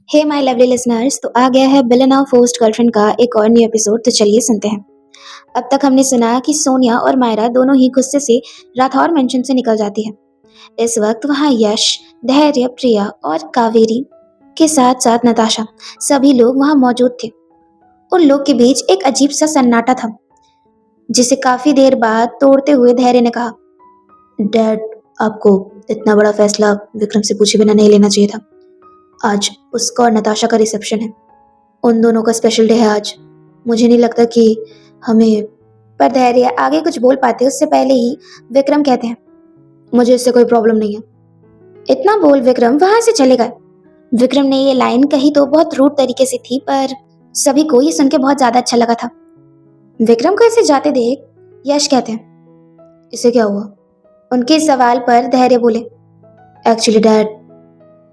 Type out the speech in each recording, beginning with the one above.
Hey my lovely listeners, तो आ गया है विलन ऑफ फोर्स्ड गर्लफ्रेंड का एक और न्यू एपिसोड। तो चलिए सुनते हैं। अब तक हमने सुना कि सोनिया और मायरा दोनों ही गुस्से से राठौर मेंशन से निकल जाती है। इस वक्त वहाँ यश, धैर्य, प्रिया और कावेरी के साथ साथ नताशा, सभी लोग वहाँ मौजूद थे। उन लोग के बीच एक अजीब सा सन्नाटा था, जिसे काफी देर बाद तोड़ते हुए धैर्य ने कहा, डैड, आपको इतना बड़ा फैसला विक्रम से पूछे बिना नहीं लेना चाहिए था। आज उसका और नताशा का रिसेप्शन है। उन दोनों का स्पेशल डे है आज। मुझे नहीं लगता कि हमें। पर धैर्य आगे कुछ बोल पाते उससे पहले ही विक्रम कहते हैं, मुझे इससे कोई प्रॉब्लम नहीं है। इतना बोल विक्रम वहां से चले गए। विक्रम ने ये लाइन कही तो बहुत रूड तरीके से थी, पर सभी को ये सुन के बहुत ज्यादा अच्छा लगा था। विक्रम को ऐसे जाते देख यश कहते हैं, इसे क्या हुआ? उनके सवाल पर धैर्य बोले, एक्चुअली डैड,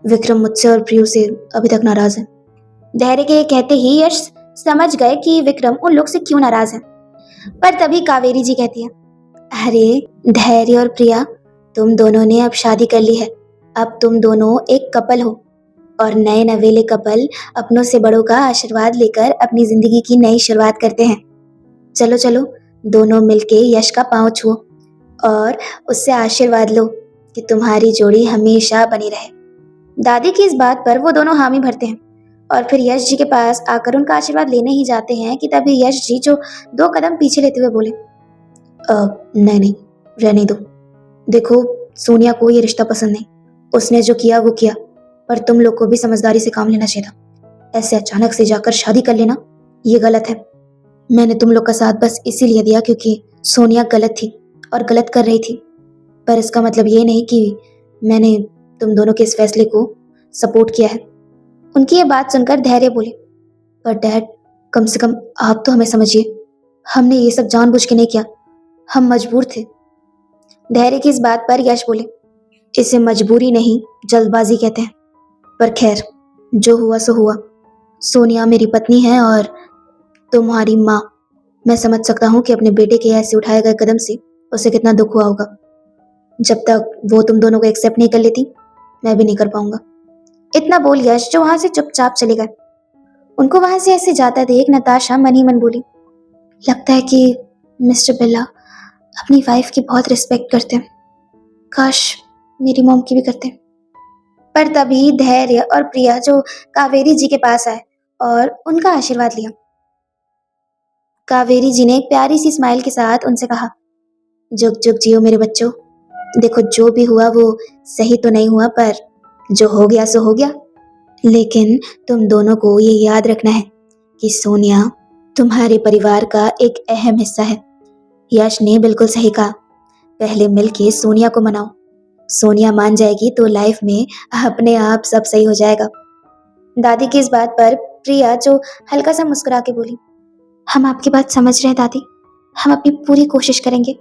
विक्रम मुझसे और प्रियू से अभी तक नाराज है। धैर्य के कहते ही यश समझ गए कि विक्रम उन लोग से क्यों नाराज है। पर तभी कावेरी जी कहती है, अरे धैर्य और प्रिया, तुम दोनों ने अब शादी कर ली है। अब तुम दोनों एक कपल हो और नए नवेले कपल अपनों से बड़ों का आशीर्वाद लेकर अपनी जिंदगी की नई शुरुआत करते हैं। चलो चलो, दोनों मिलके यश का पांव छुओ और उससे आशीर्वाद लो कि तुम्हारी जोड़ी हमेशा बनी रहे। दादी की इस बात पर वो दोनों हामी भरते हैं और फिर यश जी के पास आकर उनका आशीर्वाद लेने ही जाते हैं कि तभी यश जी जो 2 कदम पीछे लेते हुए बोले, नहीं नहीं, रहने दो। देखो, सोनिया को ये रिश्ता पसंद नहीं। उसने जो किया वो किया, पर तुम लोग को भी समझदारी से काम लेना चाहिए था। ऐसे अचानक से जाकर शादी कर लेना ये गलत है। मैंने तुम लोग का साथ बस इसीलिए दिया क्योंकि सोनिया गलत थी और गलत कर रही थी, पर इसका मतलब ये नहीं कि मैंने तुम दोनों के इस फैसले को सपोर्ट किया है। उनकी ये बात सुनकर धैर्य बोले, पर डैड, कम से कम आप तो हमें समझिए। हमने ये सब जानबूझ के नहीं किया, हम मजबूर थे। धैर्य की इस बात पर यश बोले, इसे मजबूरी नहीं, जल्दबाजी कहते हैं। पर खैर, जो हुआ सो हुआ। सोनिया मेरी पत्नी है और तुम्हारी माँ। मैं समझ सकता हूँ कि अपने बेटे के ऐसे उठाए गए कदम से उसे कितना दुख हुआ होगा। जब तक वो तुम दोनों को एक्सेप्ट नहीं कर लेती, मैं भी नहीं कर पाऊंगा। इतना बोल यश जो वहां से चुपचाप चले गए। उनको वहां से ऐसे जाता देख नताशा मन ही मन बोली, लगता है कि मिस्टर बिल्ला अपनी वाइफ की बहुत रिस्पेक्ट करते हैं। काश मेरी मॉम की भी करते। पर तभी धैर्य और प्रिया जो कावेरी जी के पास आए और उनका आशीर्वाद लिया। कावेरी जी ने एक प्यारी सी स्माइल के साथ उनसे कहा, जुग जुग जियो मेरे बच्चों। देखो, जो भी हुआ वो सही तो नहीं हुआ, पर जो हो गया सो हो गया। लेकिन तुम दोनों को ये याद रखना है कि सोनिया तुम्हारे परिवार का एक अहम हिस्सा है। यश ने बिल्कुल सही कहा, पहले मिलके सोनिया को मनाओ। सोनिया मान जाएगी तो लाइफ में अपने आप सब सही हो जाएगा। दादी की इस बात पर प्रिया जो हल्का सा मुस्कुरा के बोली, हम आपकी बात समझ रहे हैं दादी, हम अपनी पूरी कोशिश करेंगे।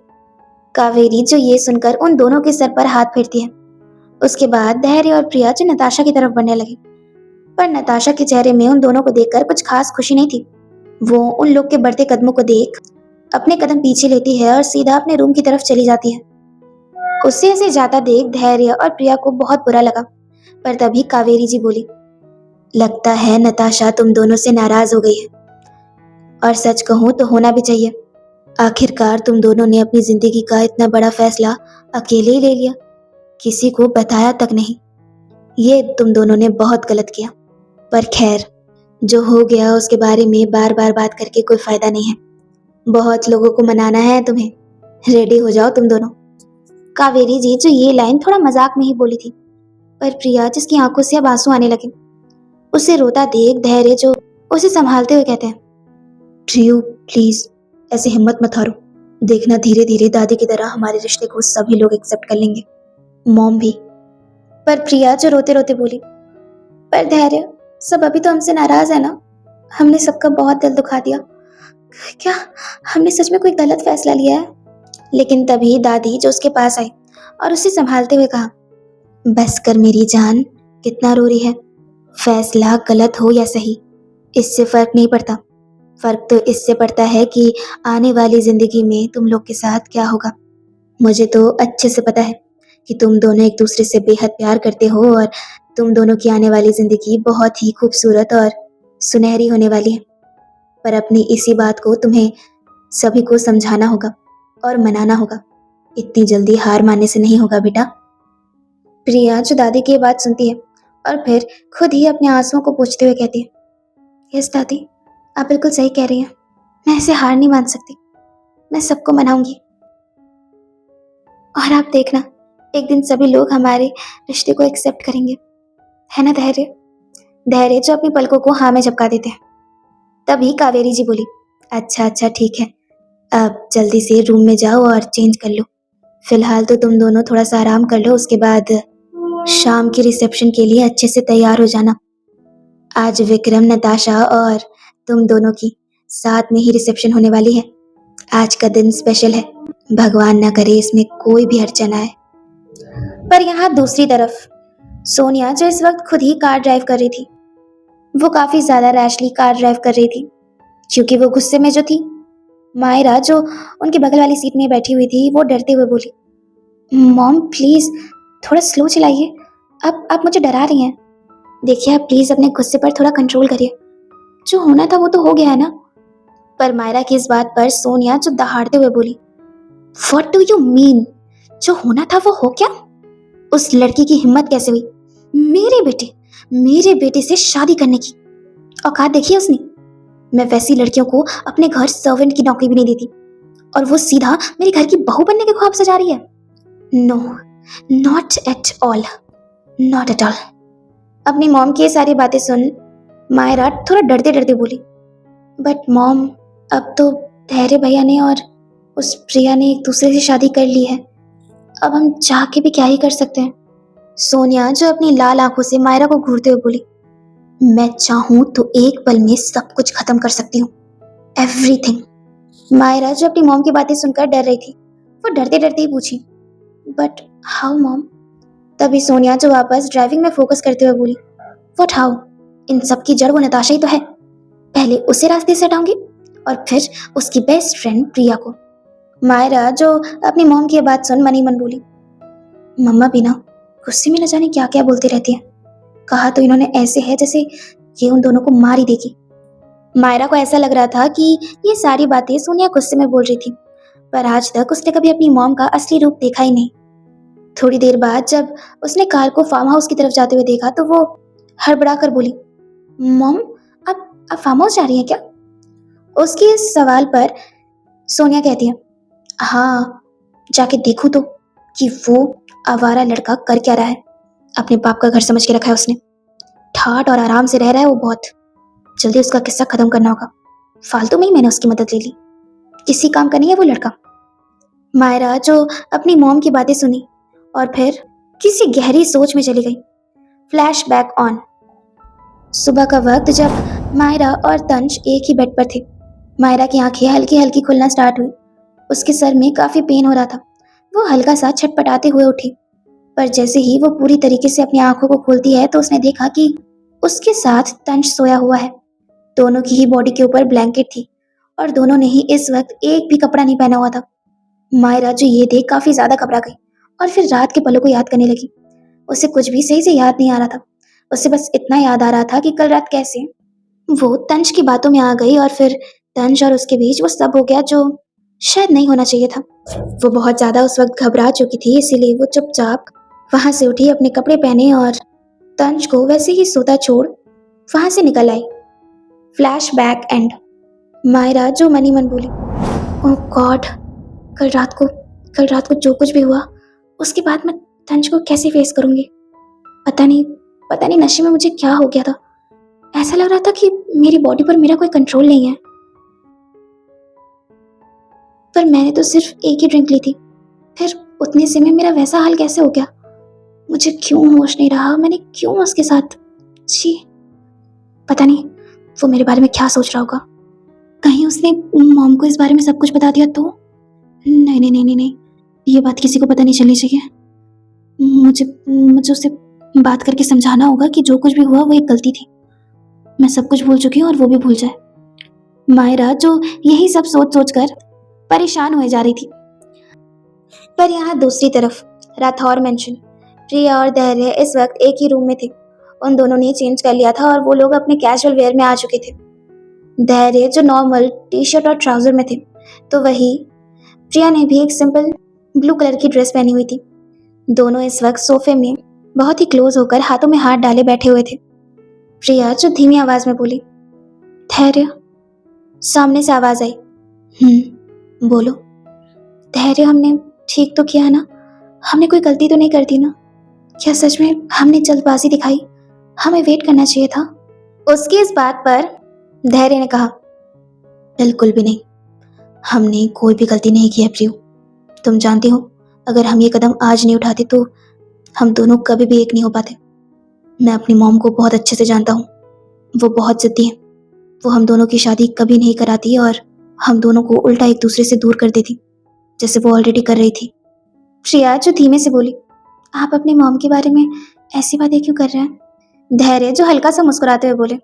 कावेरी जो ये सुनकर उन दोनों के सर पर हाथ फेरती है। उसके बाद धैर्य और प्रिया जो नताशा की तरफ बढ़ने लगे, पर नताशा के चेहरे में उन दोनों को देखकर कुछ खास खुशी नहीं थी। वो उन लोग के बढ़ते कदमों को देख अपने कदम पीछे लेती है और सीधा अपने रूम की तरफ चली जाती है। उससे ऐसे जाता देख धैर्य और प्रिया को बहुत बुरा लगा, पर तभी कावेरी जी बोली, लगता है नताशा तुम दोनों से नाराज हो गई है। और सच कहूँ तो होना भी चाहिए। आखिरकार तुम दोनों ने अपनी जिंदगी का इतना बड़ा फैसला अकेले ही ले लिया, किसी को बताया तक नहीं। ये तुम दोनों ने बहुत गलत किया। पर खैर, जो हो गया उसके बारे में बार बार बात करके कोई फायदा नहीं है। बहुत लोगों को मनाना है तुम्हें। रेडी हो जाओ तुम दोनों। कावेरी जी जो ये लाइन थोड़ा मजाक में ही बोली थी, पर प्रिया जिसकी आंखों से अब आंसू आने लगे, उसे रोता देख धैर्य जो उसे संभालते हुए कहते हैं, प्रियू प्लीज ऐसे हिम्मत मत हारो। देखना, धीरे धीरे दादी की तरह हमारे रिश्ते को सभी लोग एक्सेप्ट कर लेंगे, मॉम भी। पर प्रिया जो रोते रोते बोली, पर धैर्य, सब अभी तो हमसे नाराज है ना। हमने सबका बहुत दिल दुखा दिया। क्या हमने सच में कोई गलत फैसला लिया है? लेकिन तभी दादी जो उसके पास आई और उसे संभालते हुए कहा, बस कर मेरी जान, कितना रो रही है। फैसला गलत हो या सही, इससे फर्क नहीं पड़ता। फर्क तो इससे पड़ता है कि आने वाली जिंदगी में तुम लोग के साथ क्या होगा। मुझे तो अच्छे से पता है कि तुम दोनों एक दूसरे से बेहद प्यार करते हो और तुम दोनों की आने वाली जिंदगी बहुत ही खूबसूरत और सुनहरी होने वाली है, पर अपनी इसी बात को तुम्हें सभी को समझाना होगा और मनाना होगा। इतनी जल्दी हार मानने से नहीं होगा बेटा। प्रिया जो दादी की बात सुनती है और फिर खुद ही अपने आंसुओं को पोंछते हुए कहती है, यस दादी, आप बिल्कुल सही कह रही हैं। मैं ऐसे हार नहीं मान सकती। मैं सबको मनाऊंगी और आप देखना, एक दिन सभी लोग हमारे रिश्ते को एक्सेप्ट करेंगे। है ना धैर्य? धैर्य जो अपनी पलकों को हाँ में झपका देते हैं। तभी कावेरी जी बोली, अच्छा अच्छा ठीक है, अब जल्दी से रूम में जाओ और चेंज कर लो। फिलहाल तो तुम दोनों थोड़ा सा आराम कर लो, उसके बाद शाम की रिसेप्शन के लिए अच्छे से तैयार हो जाना। आज विक्रम, नताशा और तुम दोनों की साथ में ही रिसेप्शन होने वाली है। आज का दिन स्पेशल है, भगवान ना करे इसमें कोई भी अड़चन आए। पर यहाँ दूसरी तरफ सोनिया जो इस वक्त खुद ही कार ड्राइव कर रही थी, वो काफी ज्यादा रैशली कार ड्राइव कर रही थी, क्योंकि वो गुस्से में जो थी। मायरा जो उनके बगल वाली सीट में बैठी हुई थी, वो डरते हुए बोली, मॉम प्लीज थोड़ा स्लो चलाइए, आप मुझे डरा रही हैं। देखिए आप प्लीज अपने गुस्से पर थोड़ा कंट्रोल करिए, जो होना था वो तो हो गया है ना। पर मायरा की इस बात पर सोनिया जो दहाड़ते हुए बोली, व्हाट डू यू मीन? जो होना था वो हो गया? उस लड़की की हिम्मत कैसे हुई मेरे बेटे से शादी करने की? औकात देखी उसने? मैं वैसी लड़कियों को अपने घर सर्वेंट की नौकरी भी नहीं देती, और वो सीधा मेरे घर की बहू बनने के ख्वाब सजा रही है। No, not at all, not at all. अपनी मॉम की ये सारी बातें सुन मायरा थोड़ा डरते डरते बोली, बट मॉम, अब तो धैर्य भैया ने और उस प्रिया ने एक दूसरे से शादी कर ली है, अब हम चाह के भी क्या ही कर सकते हैं। सोनिया जो अपनी लाल आंखों से मायरा को घूरते हुए बोली, मैं चाहूं तो एक पल में सब कुछ खत्म कर सकती हूँ, एवरीथिंग। मायरा जो अपनी मॉम की बातें सुनकर डर रही थी, वो डरते डरते ही पूछी, बट हाउ मॉम? तभी सोनिया जो वापस ड्राइविंग में फोकस करते हुए बोली, व्हाट हाउ? इन सब की जड़ वो नताशा ही तो है। पहले उसे रास्ते से हटाऊंगी और फिर उसकी बेस्ट फ्रेंड प्रिया को। मायरा जो अपनी मॉम की बात सुन मनी मन बोली, मम्मा भी ना गुस्से में न जाने क्या क्या बोलती रहती है। कहा तो इन्होंने ऐसे है जैसे ये उन दोनों को मार ही देगी। मायरा को ऐसा लग रहा था कि ये सारी बातें सोनिया गुस्से में बोल रही थी, पर आज तक उसने कभी अपनी मॉम का असली रूप देखा ही नहीं। थोड़ी देर बाद जब उसने कार को फार्म हाउस की तरफ जाते हुए देखा तो वो हड़बड़ा कर बोली, मॉम आप फार्म हाउस जा रही हैं क्या? उसके इस सवाल पर सोनिया कहती है, हाँ, जाके देखूं तो कि वो आवारा लड़का कर क्या रहा है। अपने बाप का घर समझ के रखा है उसने, ठाट और आराम से रह रहा है वो बहुत। जल्दी उसका किस्सा खत्म करना होगा। फालतू में ही मैंने उसकी मदद ले ली, किसी काम का नहीं है वो लड़का। मायरा जो अपनी मॉम की बातें सुनी और फिर किसी गहरी सोच में चली गई। Flashback on. सुबह का वक्त जब मायरा और तंज एक ही बेड पर थे। मायरा की आंखें हल्की हल्की खुलना स्टार्ट हुई। उसके सर में काफी पेन हो रहा था। वो हल्का सा छटपटाते हुए उठी, पर जैसे ही वो पूरी तरीके से अपनी आंखों को खोलती है तो उसने देखा कि उसके साथ तंज सोया हुआ है। दोनों की ही बॉडी के ऊपर ब्लैंकेट थी और दोनों ने ही इस वक्त एक भी कपड़ा नहीं पहना हुआ था। मायरा जो ये देख काफी ज्यादा घबरा गई और फिर रात के पलों को याद करने लगी। उसे कुछ भी सही से याद नहीं आ रहा था। उसे बस इतना याद आ रहा था कि कल रात कैसे वो तंज की बातों में आ गई और फिर तंज और उसके बीच वो सब हो गया जो शायद नहीं होना चाहिए था। वो बहुत ज्यादा उस वक्त घबरा चुकी थी, इसीलिए वो चुपचाप वहां से उठी, अपने कपड़े पहने और तंज को वैसे ही सोता छोड़ वहां से निकल आई। Flashback and. मायरा जो मनी मन बोली, ओह गॉड, कल रात को जो कुछ भी हुआ उसके बाद मैं तंज को कैसे फेस करूंगी? पता नहीं नशे में मुझे क्या हो गया था। ऐसा लग रहा था कि मेरी बॉडी पर मेरा कोई कंट्रोल नहीं है। पर मैंने तो सिर्फ एक ही ड्रिंक ली थी, फिर उतने से में मेरा वैसा हाल कैसे हो गया? मुझे क्यों होश नहीं रहा? मैंने क्यों उसके साथ? छी, पता नहीं वो मेरे बारे में क्या सोच रहा होगा। कहीं उसने मॉम को इस बारे में सब कुछ बता दिया तो? नहीं नहीं नहीं नहीं नहीं, ये बात किसी को पता नहीं चलनी चाहिए। मुझे उससे बात करके समझाना होगा कि जो कुछ भी हुआ वो एक गलती थी। मैं सब कुछ भूल चुकी हूँ और वो भी भूल जाए। मायरा जो यही सब सोच सोच कर परेशान हुए जा रही थी। पर यहाँ दूसरी तरफ राठौर मेंशन, प्रिया और धैर्य इस वक्त एक ही रूम में थे उन दोनों ने चेंज कर लिया था और वो लोग अपने कैजुअल वेयर में आ चुके थे। धैर्य जो नॉर्मल टी शर्ट और ट्राउजर में थे, तो वही प्रिया ने भी एक सिंपल ब्लू कलर की ड्रेस पहनी हुई थी। दोनों इस वक्त सोफे में बहुत ही क्लोज होकर हाथों में हाथ डाले बैठे हुए थे। प्रिया जो धीमी आवाज में बोली, धैर्य। सामने से आवाज आई, बोलो। धैर्य, हमने ठीक तो किया ना? हमने कोई गलती तो नहीं कर दी ना? क्या सच में हमने जल्दबाजी दिखाई? हमें वेट करना चाहिए था। उसकी इस बात पर धैर्य ने कहा, बिल्कुल भी नहीं, हमने कोई भी गलती नहीं की है प्रियो। तुम जानती हो, अगर हम ये कदम आज नहीं उठाते तो हम दोनों कभी भी एक नहीं हो पाते। मैं अपनी मॉम को बहुत अच्छे से जानता हूँ, वो बहुत जिद्दी है। वो हम दोनों की शादी कभी नहीं कराती और हम दोनों को उल्टा एक दूसरे से दूर कर देती, जैसे वो ऑलरेडी कर रही थी। प्रिया जो धीमे से बोली, आप अपनी मॉम के बारे में ऐसी बातें क्यों कर रहे हैं? धैर्य जो हल्का सा मुस्कुराते हुए बोले,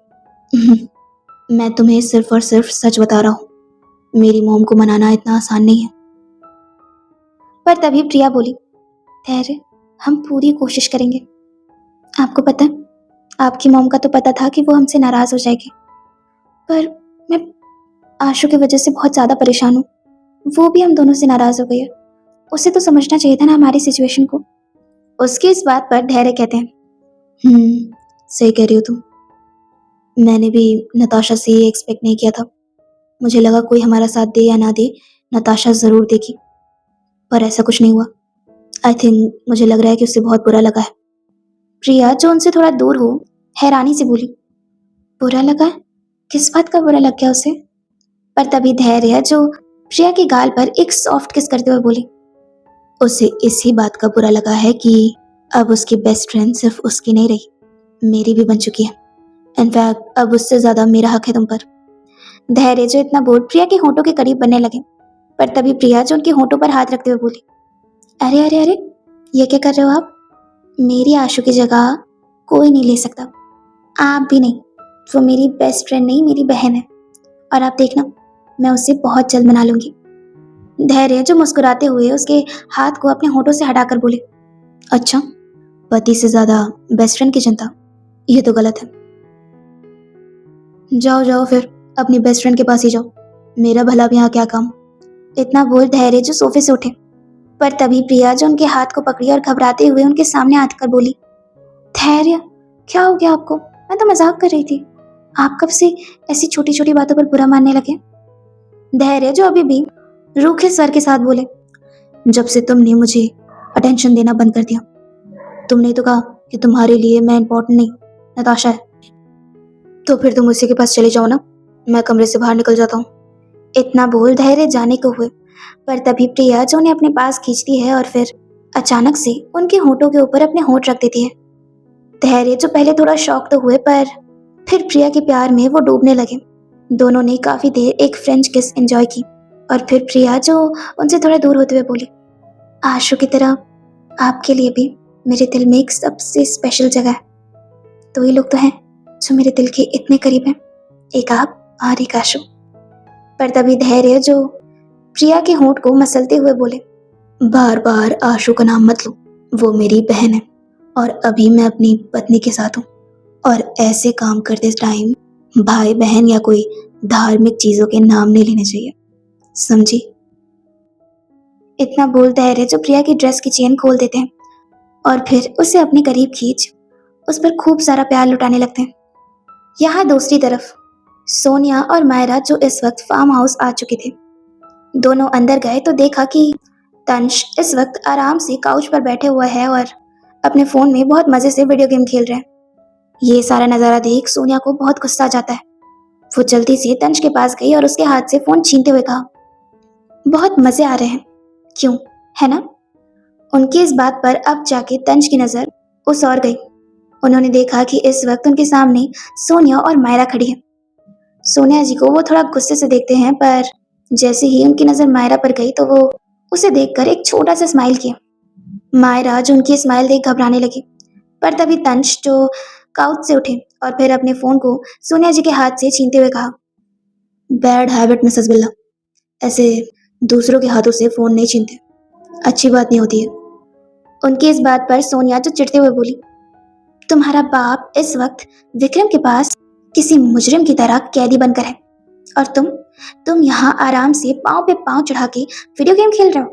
मैं तुम्हें सिर्फ और सिर्फ सच बता रहा हूँ। मेरी मॉम को मनाना इतना आसान नहीं है। पर तभी प्रिया बोली, धैर्य, हम पूरी कोशिश करेंगे। आपको पता है, आपकी मॉम का तो पता था कि वो हमसे नाराज हो जाएगी, पर मैं आशु की वजह से बहुत ज्यादा परेशान हूँ। वो भी हम दोनों से नाराज हो गई है। उसे तो समझना चाहिए था ना हमारी सिचुएशन को। उसकी इस बात पर धैर्य कहते हैं, सही कह रही हो तुम। मैंने भी नताशा से ये एक्सपेक्ट नहीं किया था। मुझे लगा कोई हमारा साथ दे या ना दे, नताशा जरूर देगी, पर ऐसा कुछ नहीं हुआ। आई थिंक मुझे लग रहा है कि उसे बहुत बुरा लगा है। प्रिया जो उनसे थोड़ा दूर हो हैरानी से बोली, बुरा लगा है? किस बात का बुरा लग गया उसे? पर तभी धैर्य जो प्रिया के गाल पर एक सॉफ्ट किस करते हुए बोली, उसे इसी बात का बुरा लगा है कि अब उसकी बेस्ट फ्रेंड सिर्फ उसकी नहीं रही, मेरी भी बन चुकी है। इनफैक्ट अब उससे ज्यादा मेरा हक है तुम पर। धैर्य जो इतना बोल प्रिया के होठों के करीब बनने लगे, पर तभी प्रिया जो उनके होठों पर हाथ रखते हुए बोली, अरे अरे अरे, ये क्या कर रहे हो आप? मेरी आशु की जगह कोई नहीं ले सकता, आप भी नहीं। वो मेरी बेस्ट फ्रेंड नहीं, मेरी बहन है, और आप देखना, मैं उसे बहुत जल्द मना लूंगी। धैर्य जो मुस्कुराते हुए उसके हाथ को अपने होठों से हटाकर बोले, अच्छा, पति से ज्यादा बेस्ट फ्रेंड की चिंता, ये तो गलत है। जाओ जाओ फिर अपनी बेस्ट फ्रेंड के पास ही जाओ, मेरा भला भी यहाँ क्या काम। इतना बोल धैर्य जो सोफे से उठे, पर तभी प्रिया जो उनके हाथ को पकड़ी और घबराते हुए उनके सामने आकर बोली, धैर्य, क्या हो गया आपको? मैं तो मजाक कर रही थी। आप कब से ऐसी छोटी छोटी बातों पर बुरा मानने लगे? धैर्य जो अभी भी रूखे स्वर के साथ बोले, जब से तुमने मुझे अटेंशन देना बंद कर दिया। तुमने तो कहा कि तुम्हारे लिए मैं इम्पोर्टेंट नहीं, नताशा है। तो फिर तुम उसी के पास चले जाओ ना, मैं कमरे से बाहर निकल जाता हूँ। इतना बोल धैर्य जाने को हुए, पर तभी प्रिया जो उन्हें अपने पास खींचती है और फिर अचानक से उनके होठों के ऊपर अपने होठ रख देती है। धैर्य जो पहले थोड़ा शॉक तो हुए, पर फिर प्रिया के प्यार में वो डूबने लगे। दोनों ने काफी देर एक फ्रेंच किस एंजॉय की, और फिर प्रिया जो उनसे थोड़ा दूर होते हुए बोली, आशु की तरह आपके लिए भी मेरे दिल में एक सबसे स्पेशल जगह है। दो ही लोग तो हैं जो मेरे दिल के इतने करीब हैं, एक आप और एक आशु। पर तभी धैर्य जो प्रिया के होंठ को मसलते हुए बोले, बार बार आशु का नाम मत लो, वो मेरी बहन है और अभी मैं अपनी पत्नी के साथ हूँ, और ऐसे काम करते टाइम भाई बहन या कोई धार्मिक चीजों के नाम नहीं लेने चाहिए, समझी? इतना बोल धैर्य जो प्रिया की ड्रेस की चेन खोल देते हैं और फिर उसे अपने करीब खींच उस पर खूब सारा प्यार लुटाने लगते हैं। यहाँ दूसरी तरफ सोनिया और मायरा जो इस वक्त फार्म हाउस आ चुके थे, दोनों अंदर गए तो देखा कि तंश इस वक्त आराम से काउच पर बैठे हुआ है और अपने फोन में बहुत मजे से वीडियो गेम खेल रहे हैं। ये सारा नजारा देख सोनिया को बहुत गुस्सा आ जाता है। वो जल्दी से तंश के पास गई और उसके हाथ से फोन छीनते हुए कहा, बहुत मजे आ रहे हैं, क्यों, है ना? उनकी इस बात पर अब जाके तंश की नजर उस ओर गई। उन्होंने देखा कि इस वक्त उनके सामने सोनिया और मायरा खड़ी है। सोनिया जी को वो थोड़ा गुस्से से देखते हैं, पर जैसे ही उनकी नजर मायरा पर गई तो वो उसे देखकर एक छोटा सा स्माइल किया। मायरा जो उनकी स्माइल देख घबराने लगी, पर तभी तंश जो काउच से उठे और फिर अपने फोन को सोनिया जी के हाथ से छीनते हुए कहा, बैड हैबिट मिसेस बिल्ला, ऐसे दूसरों के हाथों से फोन नहीं छीनते, अच्छी बात नहीं होती है। उनकी इस बात पर सोनिया जो चिढ़ते हुए बोली, तुम्हारा बाप इस वक्त विक्रम के पास किसी मुजरिम की तरह कैदी बनकर है और तुम यहाँ आराम से पाँव पे पाँव चढ़ा के वीडियो गेम खेल रहे हो।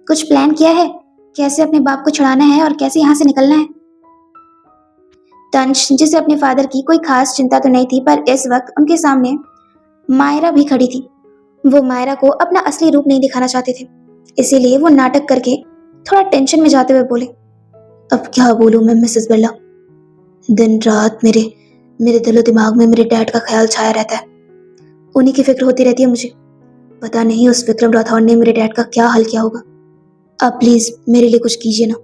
कुछ प्लान किया है कैसे अपने बाप को छुड़ाना है और कैसे यहाँ से निकलना है? तंश, जिसे अपने फादर की कोई खास चिंता तो नहीं थी, पर इस वक्त उनके सामने मायरा भी खड़ी थी। वो मायरा को अपना असली रूप नहीं दिखाना चाहते थे, इसीलिए वो नाटक करके थोड़ा टेंशन में जाते हुए बोले, अब क्या बोलूं मैं मिसेस बिरला, दिन रात मेरे दिलो दिमाग में मेरे डैड का ख्याल छाया रहता है। उन्हीं की फिक्र होती रहती है मुझे। पता नहीं उस विक्रम राठौर ने मेरे डैड का क्या हाल किया होगा। आप प्लीज मेरे लिए कुछ कीजिए ना।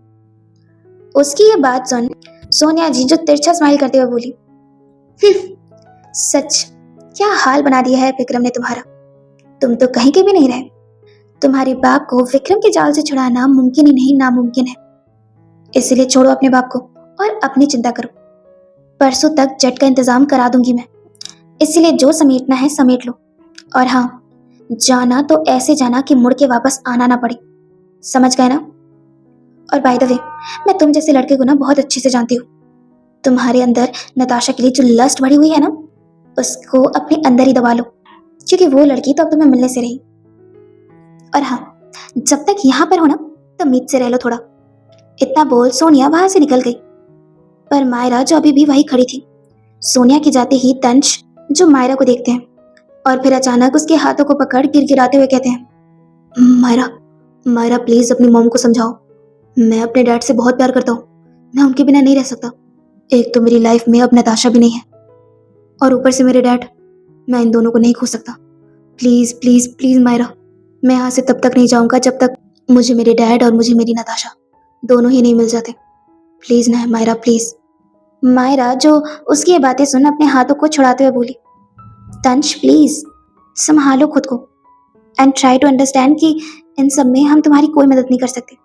उसकी ये बात सुन सोनिया जी जो तिरछा स्माइल करते हुए बोली, सच क्या हाल बना दिया है विक्रम ने तुम्हारा। तुम तो कहीं के भी नहीं रहे। तुम्हारे बाप को विक्रम के जाल से छुड़ाना मुमकिन ही नहीं नामुमकिन है। इसलिए छोड़ो अपने बाप को और अपनी चिंता करो। परसों तक जेट का इंतजाम करा दूंगी मैं, इसलिए जो समेटना है समेट लो। और हाँ, जाना तो ऐसे जाना कि मुड़ के वापस आना ना पड़े, समझ गए ना? और बाय द वे, मैं तुम जैसे लड़के को ना बहुत अच्छे से जानती हूँ। तुम्हारे अंदर नताशा के लिए जो लस्ट बढ़ी हुई है ना, उसको अपने अंदर ही दबा लो, क्योंकि वो लड़की तो अब तुम्हें मिलने से रही। और हाँ, जब तक यहाँ पर हो ना तो मीत से रह लो थोड़ा। इतना बोल सोनिया वहां से निकल गई, पर मायरा जो अभी भी वही खड़ी थी। सोनिया के जाते ही तंश जो मायरा को देखते हैं और फिर अचानक उसके हाथों को पकड़ गिड़गिड़ाते हुए कहते हैं, मायरा प्लीज अपनी मॉम को समझाओ। मैं अपने डैड से बहुत प्यार करता हूँ, मैं उनके बिना नहीं रह सकता। एक तो मेरी लाइफ में अब नताशा भी नहीं है और ऊपर से मेरे डैड, मैं इन दोनों को नहीं खो सकता। प्लीज प्लीज प्लीज मायरा, मैं यहाँ से तब तक नहीं जाऊंगा जब तक मुझे मेरे डैड और मुझे मेरी नताशा दोनों ही नहीं मिल जाते। प्लीज ना मायरा, प्लीज। मायरा जो उसकी ये बातें सुन अपने हाथों को छुड़ाते हुए बोली, तंश प्लीज संभालो खुद को एंड ट्राई टू अंडरस्टैंड कि इन सब में हम तुम्हारी कोई मदद नहीं कर सकते।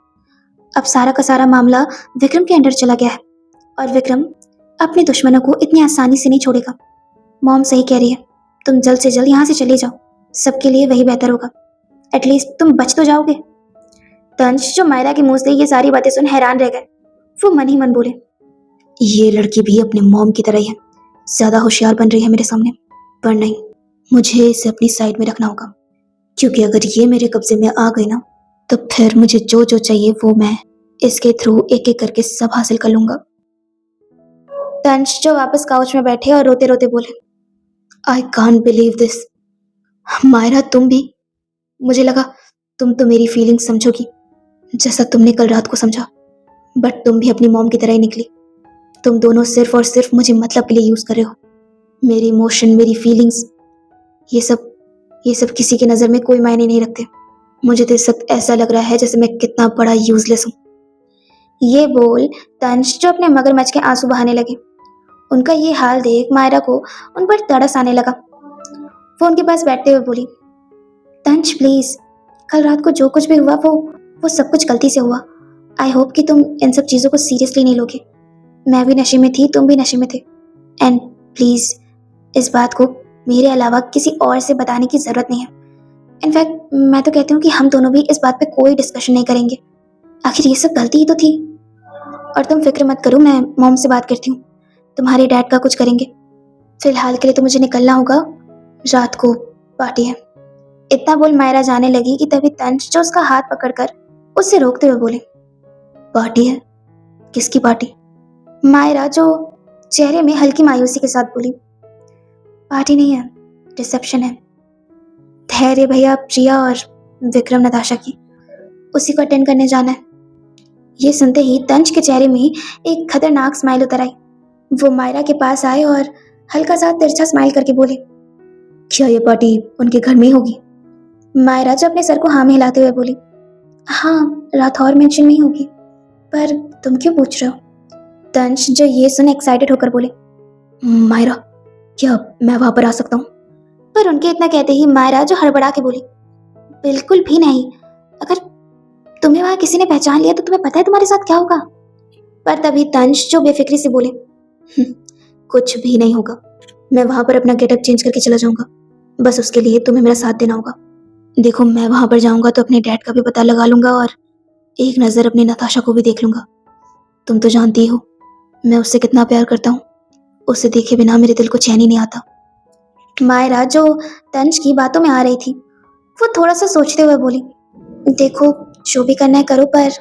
अब सारा का सारा मामला विक्रम के अंडर चला गया है और विक्रम अपने दुश्मनों को इतनी आसानी से नहीं छोड़ेगा। मॉम सही कह रही है, तुम जल्द से जल्द यहाँ से चले जाओ, सबके लिए वही बेहतर होगा। एटलीस्ट तुम बच तो जाओगे। तंश जो मायरा के मुंह से ये सारी बातें सुन हैरान रह गए। वो मन ही मन बोले, ये लड़की भी अपने मॉम की तरह ही है, ज्यादा होशियार बन रही है मेरे सामने। पर नहीं, मुझे इसे अपनी साइड में रखना होगा, क्योंकि अगर ये मेरे कब्जे में आ गई ना तो फिर मुझे जो जो चाहिए वो मैं इसके थ्रू एक एक करके सब हासिल कर लूंगा। तंश जो वापस काउच में बैठे और रोते रोते बोले, I can't believe this. Myra तुम भी? मुझे लगा तुम तो मेरी फीलिंग समझोगी जैसा तुमने कल रात को समझा, बट तुम भी अपनी मॉम की तरह ही निकली। तुम दोनों सिर्फ और सिर्फ मुझे मतलब के लिए यूज कर रहे हो। मेरी इमोशन, मेरी फीलिंग्स, ये सब किसी की नजर में कोई मायने नहीं रखते। मुझे तो इस वक्त ऐसा लग रहा है जैसे मैं कितना बड़ा यूजलेस हूँ। ये बोल तंश जो अपने मगरमच्छ के आंसू बहाने लगे। उनका ये हाल देख मायरा को उन पर तरस आने लगा। वो उनके पास बैठते हुए बोली, तंश प्लीज, कल रात को जो कुछ भी हुआ वो सब कुछ गलती से हुआ। आई होप कि तुम इन सब चीजों को सीरियसली नहीं लोगे। मैं भी नशे में थी, तुम भी नशे में थे, एंड प्लीज इस बात को मेरे अलावा किसी और से बताने की जरूरत नहीं है। इनफैक्ट मैं तो कहती हूँ कि हम दोनों भी इस बात पे कोई डिस्कशन नहीं करेंगे। आखिर ये सब गलती ही तो थी। और तुम फिक्र मत करो, मैं मॉम से बात करती हूँ, तुम्हारे डैड का कुछ करेंगे। फिलहाल के लिए तो मुझे निकलना होगा, रात को पार्टी है। इतना बोल मायरा जाने लगी कि तभी तंश जो उसका हाथ पकड़कर उससे रोकते हुए बोले, पार्टी है? किसकी पार्टी? मायरा जो चेहरे में हल्की मायूसी के साथ बोली, पार्टी नहीं है, रिसेप्शन है। धैर्य भैया, प्रिया और विक्रम नताशा की, उसी को अटेंड करने जाना है। ये सुनते ही तंश के चेहरे में एक खतरनाक स्माइल उतर आई। वो मायरा के पास आए और हल्का सा तिरछा स्माइल करके बोले, क्या ये पार्टी उनके घर में ही होगी? मायरा जो अपने सर को हाँ में हिलाते हुए बोली, हाँ राठौर मेंशन में ही होगी, पर तुम क्यों पूछ रहे हो? तंश जो ये सुन एक्साइटेड होकर बोले, मायरा क्या मैं वहां पर आ सकता हूँ? पर उनके इतना कहते ही मायरा जो हड़बड़ा के बोली, बिल्कुल भी नहीं। अगर तुम्हें वहां किसी ने पहचान लिया तो तुम्हें पता है तुम्हारे साथ क्या होगा? पर तभी तंश जो बेफिक्री से बोले, कुछ भी नहीं होगा, मैं वहां पर अपना गेटअप चेंज करके चला जाऊंगा, बस उसके लिए तुम्हें मेरा साथ देना होगा। देखो मैं वहां पर जाऊंगा तो अपने डैड का भी पता लगा लूंगा और एक नजर अपनी नताशा को भी देख लूंगा। तुम तो जानती हो मैं उससे कितना प्यार करता हूँ, उसे देखे बिना मेरे दिल को चैन ही नहीं आता। मायरा, जो तंज की बातों में आ रही थी, वो थोड़ा सा सोचते हुए बोली, देखो, जो भी करना है करो, पर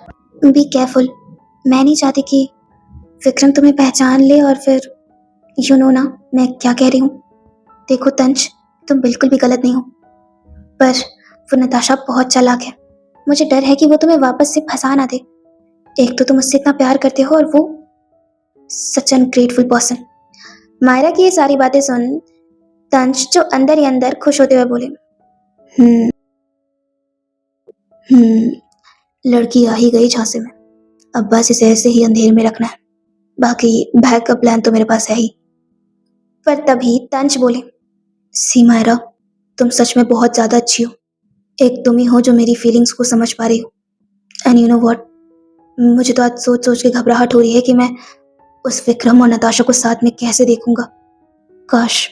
बी केयरफुल। मैं नहीं चाहती कि विक्रम तुम्हें पहचान ले और फिर ना मैं क्या कह रही हूँ। देखो तंज, तुम बिल्कुल भी गलत नहीं हो, पर वो नताशा बहुत चालाक है। मुझे डर है कि वो तुम्हें वापस से फंसा ना दे। एक तो तुम उससे इतना प्यार करते हो और वो सच अनग्रेटफुल पर्सन। मायरा की ये सारी बातें सुन तंज, जो अंदर ही अंदर खुश होते हुए बोले, हम्म लड़की आ ही गई झांसे में। अब बस इसे ऐसे ही अंधेरे में रखना है, बाकी बैकअप प्लान तो मेरे पास है ही। पर तभी तंज बोले, सी मायरा, तुम सच में बहुत ज्यादा अच्छी हो। एक तुम ही हो जो मेरी फीलिंग्स को समझ पा रही हो। एंड यू नो व्हाट, मुझे तो आज सोच सोच के घबराहट हो रही है कि मैं उस विक्रम और नताशा को साथ में कैसे देखूंगा। काश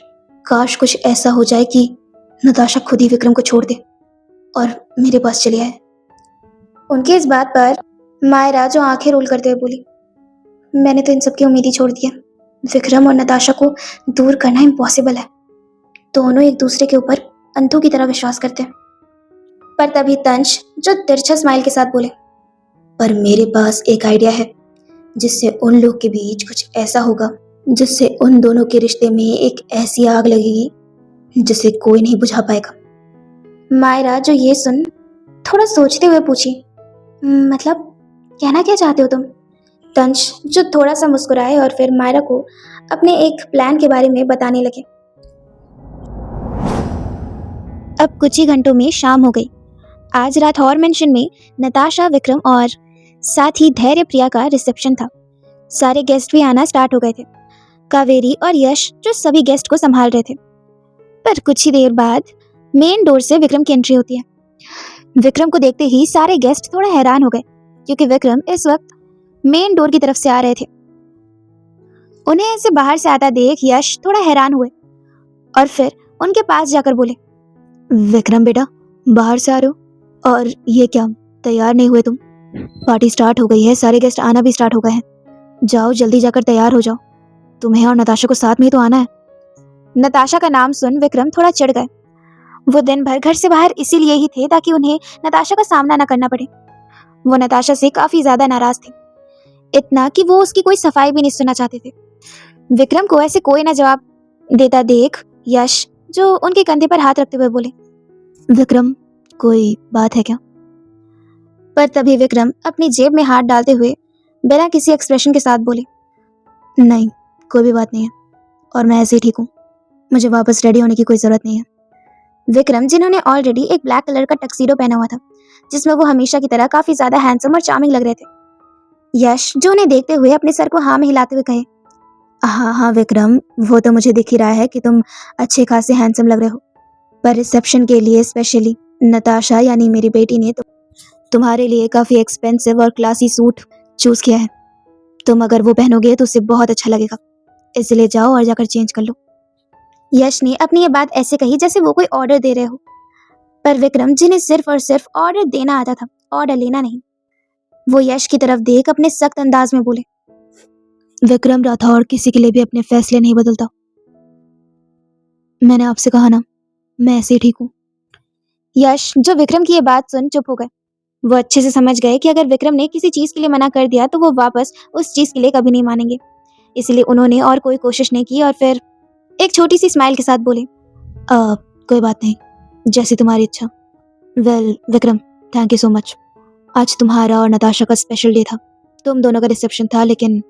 काश कुछ ऐसा हो जाए कि नताशा खुद ही विक्रम को छोड़ दे और मेरे पास चली आए। उनकी इस बात पर मायरा, जो आंखें रोल करते हुए बोली, मैंने तो इन सब की उम्मीद ही छोड़ दी है। विक्रम और नताशा को दूर करना इम्पॉसिबल है। दोनों एक दूसरे के ऊपर अंधों की तरह विश्वास करते हैं। पर तभी तंज, जो तिरछा स्माइल के साथ बोले, पर मेरे पास एक आइडिया है जिससे उन लोग के बीच कुछ ऐसा होगा जिससे उन दोनों के रिश्ते में एक ऐसी आग लगेगी जिसे कोई नहीं बुझा पाएगा। मायरा, जो ये सुन थोड़ा सोचते हुए पूछी, मतलब कहना क्या चाहते हो तुम? तंज, जो थोड़ा सा मुस्कुराए और फिर मायरा को अपने एक प्लान के बारे में बताने लगे। अब कुछ ही घंटों में शाम हो गई। आज रात हॉर मेंशन में नताशा, विक्रम और साथ ही धैर्य प्रिया का रिसेप्शन था। सारे गेस्ट भी आना स्टार्ट हो गए थे। कावेरी और यश, जो सभी गेस्ट को संभाल रहे थे। पर कुछ ही देर बाद मेन डोर से विक्रम की एंट्री होती है। विक्रम को देखते ही सारे गेस्ट थोड़ा हैरान हो गए, क्योंकि विक्रम इस वक्त मेन डोर की तरफ से आ रहे थे। उन्हें ऐसे बाहर से आता देख यश थोड़ा हैरान हुए और फिर उनके पास जाकर बोले, विक्रम बेटा, बाहर से आ रहे हो और ये क्या, तैयार नहीं हुए तुम? पार्टी स्टार्ट हो गई है, सारे गेस्ट आना भी स्टार्ट हो गए हैं। जाओ जल्दी जाकर तैयार हो जाओ, तुम्हें और नताशा को साथ में ही तो आना है। नताशा का नाम सुन विक्रम थोड़ा चिढ़ गए। वो दिन भर घर से बाहर इसीलिए ही थे ताकि उन्हें नताशा का सामना न करना पड़े। वो नताशा से काफी ज्यादा नाराज थे, इतना कि वो उसकी कोई सफाई भी नहीं सुनना चाहते थे। विक्रम को ऐसे कोई ना जवाब देता देख यश, जो उनके कंधे पर हाथ रखते हुए बोले, विक्रम, कोई बात है क्या? पर तभी विक्रम अपनी जेब में हाथ डालते हुए बिना किसी एक्सप्रेशन के साथ बोले, नहीं, कोई भी बात नहीं है और मैं ऐसे ही ठीक हूँ। मुझे वापस रेडी होने की कोई जरूरत नहीं है। विक्रम, जिन्होंने ऑलरेडी एक ब्लैक कलर का टक्सीडो पहना हुआ था, जिसमें वो हमेशा की तरह काफी ज्यादा हैंडसम और चार्मिंग लग रहे थे। यश, जो उन्हें देखते हुए अपने सर को हाँ में हिलाते हुए कहे, हाँ हाँ विक्रम, वो तो मुझे दिख ही रहा है कि तुम अच्छे खासे हैंडसम लग रहे हो, पर रिसेप्शन के लिए स्पेशली नताशा यानी मेरी बेटी ने तुम्हारे लिए काफी एक्सपेंसिव और क्लासी सूट चूज किया है। तुम अगर वो पहनोगे तो उसे बहुत अच्छा लगेगा, इसलिए जाओ और जाकर चेंज कर लो। यश ने अपनी ये बात ऐसे कही जैसे वो कोई ऑर्डर दे रहे हो, पर विक्रम, जिन्हें सिर्फ और सिर्फ ऑर्डर देना आता था, ऑर्डर लेना नहीं, वो यश की तरफ देख अपने सख्त अंदाज में बोले, विक्रम राठौर किसी के लिए भी अपने फैसले नहीं बदलता। मैंने आपसे कहा ना, मैं ऐसे ही ठीक हूँ। यश, जो विक्रम की ये बात सुन चुप हो गए। वो अच्छे से समझ गए कि अगर विक्रम ने किसी चीज के लिए मना कर दिया तो वो वापस उस चीज के लिए कभी नहीं मानेंगे। इसलिए उन्होंने और कोई कोशिश नहीं की और फिर एक छोटी सी स्माइल के साथ बोले, कोई बात नहीं, जैसी तुम्हारी इच्छा। Well Vikram, thank you so much. आज तुम्हारा और नताशा का स्पेशल डे था, तुम दोनों का रिसेप्शन था, लेकिन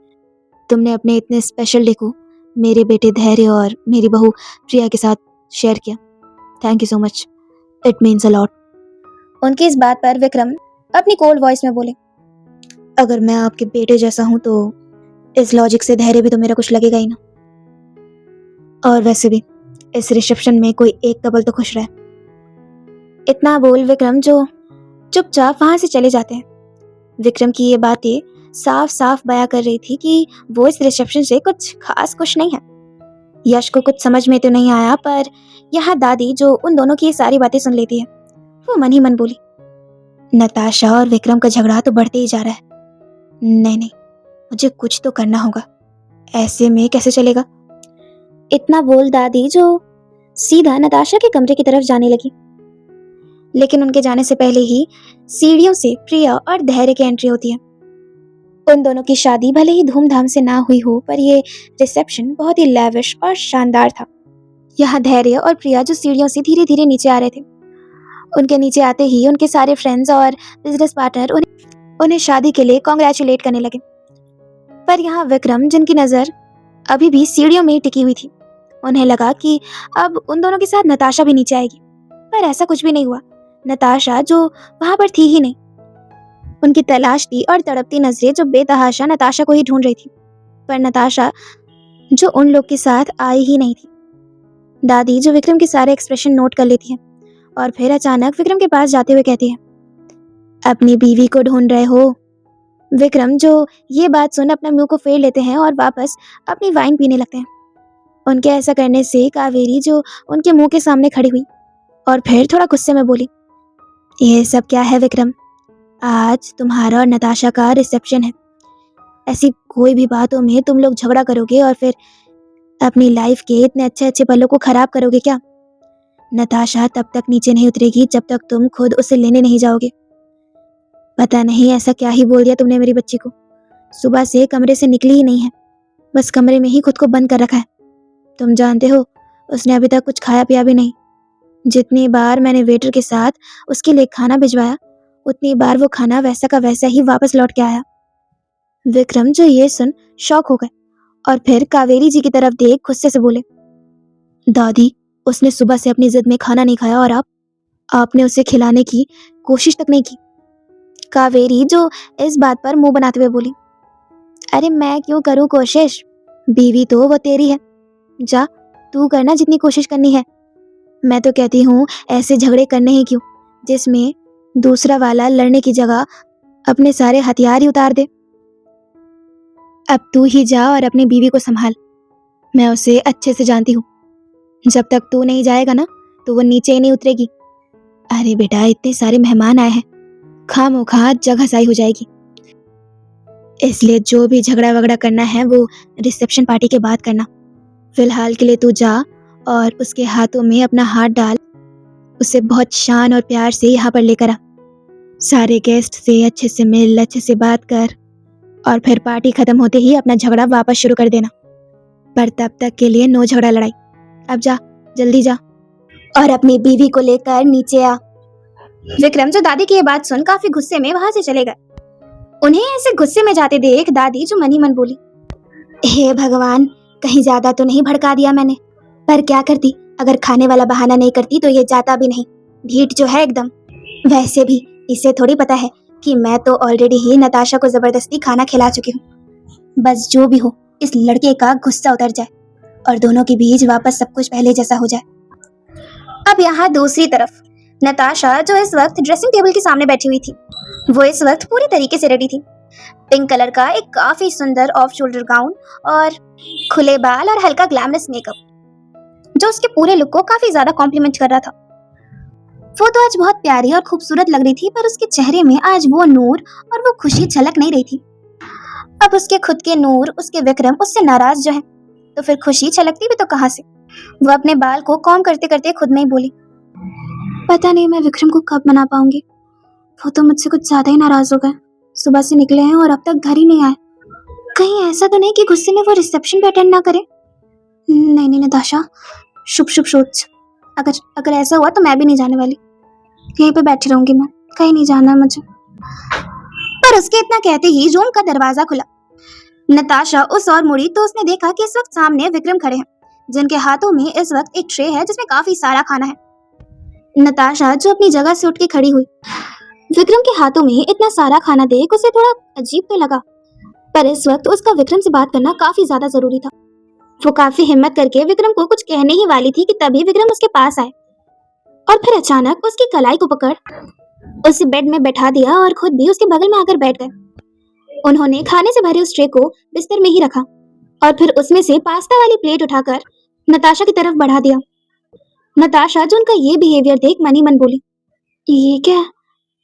तुमने अपने इतने स्पेशल डे को मेरे बेटे धैर्य और मेरी बहू प्रिया के साथ शेयर किया। Thank you so much, it means a lot. उनकी इस बात पर विक्रम अपनी कोल्ड वॉइस में बोले, अगर मैं आपके बेटे जैसा हूं तो इस लॉजिक से धैर्य भी तो मेरा कुछ लगेगा ही ना। और वैसे भी इस रिसेप्शन में कोई एक कपल तो खुश रहे। इतना बोल विक्रम, जो चुपचाप वहां से चले जाते हैं। विक्रम की ये बातें साफ साफ बयां कर रही थी कि वो इस रिसेप्शन से कुछ खास खुश नहीं है। यश को कुछ समझ में तो नहीं आया, पर यहाँ दादी, जो उन दोनों की ये सारी बातें सुन लेती है, वो मन ही मन बोली, नताशा और विक्रम का झगड़ा तो बढ़ते ही जा रहा है। नहीं नहीं, मुझे कुछ तो करना होगा। ऐसे में कैसे चलेगा? इतना बोल दादी जो सीधा नताशा के कमरे की तरफ जाने लगी। लेकिन उनके जाने से पहले ही सीढ़ियों से प्रिया और धैर्य की एंट्री होती है। उन दोनों की शादी भले ही धूमधाम से ना हुई हो, पर ये रिसेप्शन बहुत ही लैविश और शानदार था। यहाँ धैर्य और प्रिया जो सीढ़ियों से धीरे धीरे नीचे आ रहे थे, उनके नीचे आते ही उनके सारे फ्रेंड्स और बिजनेस पार्टनर उन्हें शादी के लिए कॉन्ग्रेचुलेट करने लगे। पर यहाँ विक्रम, जिनकी नजर अभी भी सीढ़ियों में ही टिकी हुई थी, उन्हें लगा कि अब उन दोनों के साथ नताशा भी नीचे आएगी, पर ऐसा कुछ भी नहीं हुआ। नताशा जो वहां पर थी ही नहीं। उनकी तलाश थी और तड़पती नजरें जो बेतहाशा नताशा को ही ढूंढ रही थी, पर नताशा जो उन लोग के साथ आई ही नहीं थी। दादी जो विक्रम के सारे एक्सप्रेशन नोट कर लेती है और फिर अचानक विक्रम के पास जाते हुए कहती है, अपनी बीवी को ढूंढ रहे हो? विक्रम जो ये बात सुन अपना मुंह को फेर लेते हैं और वापस अपनी वाइन पीने लगते हैं। उनके ऐसा करने से कावेरी जो उनके मुंह के सामने खड़ी हुई और फिर थोड़ा गुस्से में बोली, ये सब क्या है विक्रम? आज तुम्हारा और नताशा का रिसेप्शन है। ऐसी कोई भी बातों में तुम लोग झगड़ा करोगे और फिर अपनी लाइफ के इतने अच्छे अच्छे पलों को खराब करोगे क्या? नताशा तब तक नीचे नहीं उतरेगी जब तक तुम खुद उसे लेने नहीं जाओगे। पता नहीं ऐसा क्या ही बोल दिया तुमने मेरी बच्ची को। सुबह से कमरे से निकली ही नहीं है, बस कमरे में ही खुद को बंद कर रखा है। तुम जानते हो उसने अभी तक कुछ खाया पिया भी नहीं। जितनी बार मैंने वेटर के साथ उसके लिए खाना भिजवाया, उतनी बार वो खाना वैसा का वैसा ही वापस लौट के आया। विक्रम जो ये सुन शॉक हो गए और फिर कावेरी जी की तरफ देख गुस्से से बोले, दादी, उसने सुबह से अपनी जिद में खाना नहीं खाया और आपने उसे खिलाने की कोशिश तक नहीं की। कावेरी जो इस बात पर मुंह बनाते हुए बोली, अरे मैं क्यों करूं कोशिश? बीवी तो वो तेरी है, जा तू करना जितनी कोशिश करनी है। मैं तो कहती हूँ ऐसे झगड़े करने ही क्यों, जिसमें दूसरा वाला लड़ने की जगह अपने सारे हथियार ही उतार दे। अब तू ही जा और अपनी बीवी को संभाल। मैं उसे अच्छे से जानती हूँ। जब तक तू नहीं जाएगा ना तो वो नीचे ही नहीं उतरेगी। अरे बेटा, इतने सारे मेहमान आए हैं, खामोखा जगह घसाई हो जाएगी। इसलिए जो भी झगड़ा वगड़ा करना है वो रिसेप्शन पार्टी के बाद करना। फिलहाल के लिए तू जा और उसके हाथों में अपना हाथ डाल, उसे बहुत शान और प्यार से यहाँ पर लेकर आ। सारे गेस्ट से अच्छे से मिल, अच्छे से बात कर और फिर पार्टी खत्म होते ही अपना झगड़ा वापस शुरू कर देना। पर तब तक के लिए नो झगड़ा लड़ाई। अब जा, जल्दी जा और अपनी बीवी को लेकर नीचे आ। विक्रम जो दादी की ये बात सुन काफी गुस्से में वहां से चले गए। उन्हें ऐसे गुस्से में जाते देख दादी जो मनी मन बोली, हे भगवान, कहीं ज्यादा तो नहीं भड़का दिया मैंने? पर क्या करती, अगर खाने वाला बहाना नहीं करती तो ये जाता भी नहीं। ढीठ जो है एकदम। वैसे भी इसे थोड़ी पता है कि मैं तो ऑलरेडी ही नताशा को जबरदस्ती खाना खिला चुकी हूँ। बस जो भी हो, इस लड़के का गुस्सा उतर जाए और दोनों के बीच वापस सब कुछ पहले जैसा हो जाए। अब यहाँ दूसरी तरफ नताशा जो इस वक्त ड्रेसिंग टेबल के सामने बैठी हुई थी, वो इस वक्त पूरी तरीके से रेडी थी। पिंक कलर का एक काफी सुंदर ऑफ शोल्डर गाउन और खुले बाल और हल्का ग्लैमरस मेकअप जो उसके पूरे लुक को काफी ज्यादा कॉम्प्लीमेंट कर रहा था। वो तो आज बहुत प्यारी और खूबसूरत लग रही थी, पर उसके चेहरे में आज वो नूर और वो खुशी झलक नहीं रही थी। अब उसके खुद के नूर, उसके विक्रम उससे नाराज जो है, तो फिर खुशी छलकती भी तो कहाँ से? वो अपने बाल को कॉम करते करते खुद में ही बोली, पता नहीं मैं विक्रम को कब मना पाऊंगी। वो तो मुझसे कुछ ज्यादा ही नाराज हो गए। सुबह से निकले हैं और अब तक घर ही नहीं आए। कहीं ऐसा तो नहीं कि गुस्से में वो रिसेप्शन भी अटेंड ना करे? नहीं नहीं नताशा, शुभ शुभ सोच। अगर ऐसा हुआ तो मैं भी नहीं जाने वाली। यहीं पे बैठी रहूंगी मैं, कहीं नहीं जाना मुझे। पर उसके इतना कहते ही रूम का दरवाजा खुला। नताशा उस ओर मुड़ी तो उसने देखा कि इस वक्त सामने विक्रम खड़े हैं, जिनके हाथों में इस वक्त एक ट्रे है जिसमें काफी सारा खाना है। नताशा जो अपनी जगह से उठ के खड़ी हुई, विक्रम के हाथों में इतना सारा खाना देख उसे थोड़ा अजीब तो लगा, पर इस वक्त उसका विक्रम से बात करना काफी ज्यादा जरूरी था। वो काफी हिम्मत करके विक्रम को कुछ कहने ही वाली थी कि तभी विक्रम उसके पास आए और फिर अचानक उसकी कलाई को पकड़ उसे बेड में बैठा दिया और खुद भी उसके बगल में आकर बैठ गए। उन्होंने खाने से भरे उस ट्रे को बिस्तर में ही रखा और फिर उसमें से पास्ता वाली प्लेट उठाकर नताशा की तरफ बढ़ा दिया। नताशा जो उनका ये बिहेवियर देख मनी मन बोली, ये क्या,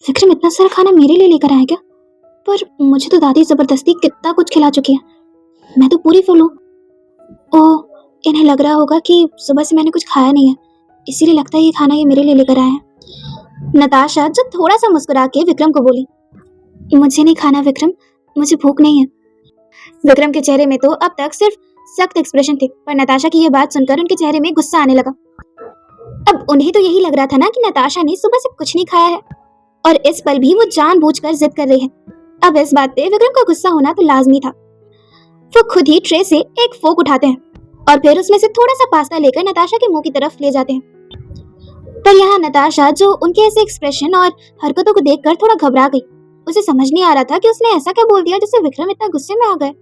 विक्रम इतना सारा खाना मेरे लिए लेकर आया क्या? पर मुझे तो दादी जबरदस्ती कितना कुछ खिला चुकी है। मैं तो पूरी फुल हूँ। ओह, इन्हें लग रहा होगा कि सुबह से मैंने कुछ खाया नहीं है, इसीलिए लगता है ये खाना ये मेरे लिए लेकर आए हैं। नताशा जो थोड़ा सा मुस्कुरा के विक्रम को बोली, मुझे नहीं खाना विक्रम, मुझे भूख नहीं है। विक्रम के चेहरे में तो अब तक सिर्फ सख्त एक्सप्रेशन थे, पर नताशा की यह बात सुनकर उनके चेहरे में गुस्सा आने लगा। अब उन्हें तो यही लग रहा था ना कि नताशा ने सुबह से कुछ नहीं खाया है और इस पल भी वो जानबूझकर जिद कर रही है। अब इस बात पे विक्रम का गुस्सा होना तो लाजमी था। वो खुद ही ट्रे से एक फोक उठाते हैं और फिर उसमें से थोड़ा सा पास्ता लेकर नताशा के मुंह की तरफ ले जाते हैं। पर यहाँ नताशा जो उनके ऐसे एक्सप्रेशन और हरकतों को देखकर थोड़ा घबरा गई। उसे समझ नहीं आ रहा था कि उसने ऐसा क्या बोल दिया जिससे विक्रम इतना गुस्से में आ गए।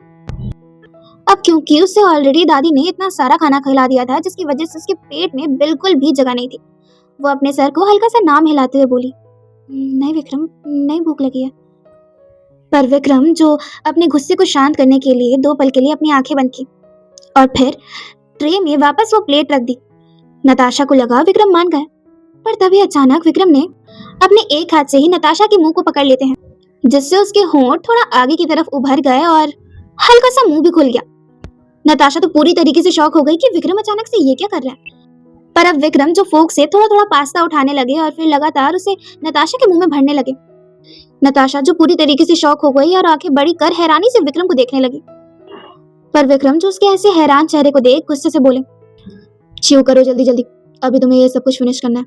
अब क्योंकि उसे ऑलरेडी दादी ने इतना सारा खाना खिला दिया था जिसकी वजह से उसके पेट में बिल्कुल भी जगह नहीं थी। वो अपने सर को हल्का सा नाम हिलाते हुए बोली, नहीं विक्रम, नहीं भूख लगी है। पर विक्रम जो अपने गुस्से को शांत करने के लिए 2 पल के लिए अपनी आंखें बंद की और फिर ट्रे में वापस वो प्लेट रख दी। नताशा को लगा विक्रम मान गए, पर तभी अचानक विक्रम ने अपने एक हाथ से ही नताशा के मुंह को पकड़ लेते हैं, जिससे उसके होंठ थोड़ा आगे की तरफ उभर गए और हल्का सा मुंह भी खुल गया। नताशा तो पूरी तरीके से शॉक हो गई कि विक्रम अचानक से ये क्या कर रहा है। पर अब विक्रम जो फोक से थोड़ा थोड़ा पास्ता उठाने लगे और फिर लगातार उसे नताशा के मुंह में भरने लगे। नताशा जो पूरी तरीके से शॉक हो गई और आंखें बड़ी कर हैरानी से विक्रम को देखने लगी। पर विक्रम जो उसके ऐसे हैरान चेहरे को देख गुस्से से बोले, च्यू करो जल्दी जल्दी, अभी तुम्हें ये सब कुछ फिनिश करना है।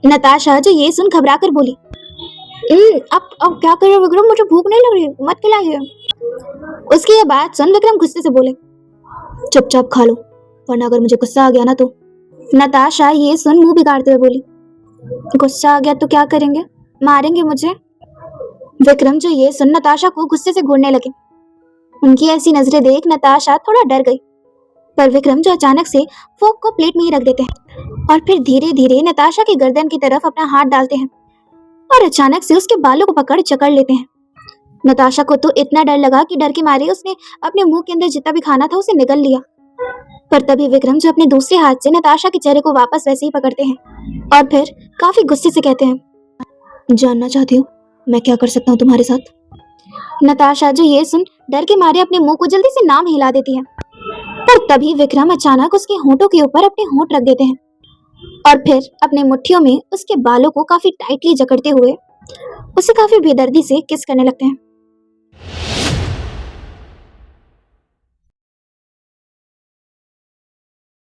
नताशा जो ये सुन घबरा कर बोली, अब क्या कर रहे हो विक्रम, मुझे भूख नहीं लग रही, मत खिलाइए। उसकी ये बात सुन विक्रम गुस्से से बोले, चुपचाप खा लो, वरना अगर मुझे गुस्सा आ गया ना तो। नताशा ये सुन मुंह बिगाड़ते हुए बोली, गुस्सा आ गया तो क्या करेंगे, मारेंगे मुझे। विक्रम जो ये सुन नताशा को गुस्से से घूरने लगे। उनकी ऐसी नजरें देख नताशा थोड़ा डर गई, पर विक्रम जो अचानक से फोक को प्लेट में ही रख देते हैं और फिर धीरे धीरे नताशा की गर्दन की तरफ अपना हाथ डालते हैं और अचानक से उसके बालों को पकड़ जकड़ लेते हैं। नताशा को तो इतना डर लगा कि डर के मारे उसने अपने मुंह के अंदर जितना भी खाना था उसे निगल लिया। पर तभी विक्रम जो अपने दूसरे हाथ से नताशा के चेहरे को वापस वैसे ही पकड़ते हैं और फिर काफी गुस्से से कहते हैं, जानना चाहती हूँ मैं क्या कर सकता हूँ तुम्हारे साथ। नताशा जो ये सुन डर के मारे अपने मुंह को जल्दी से नाम हिला देती है, पर तभी विक्रम अचानक उसके होंठों के ऊपर अपने होंठ रख देते हैं और फिर अपने मुट्ठियों में उसके बालों को काफी टाइटली जकड़ते हुए उसे काफी बेदर्दी से किस करने लगते हैं।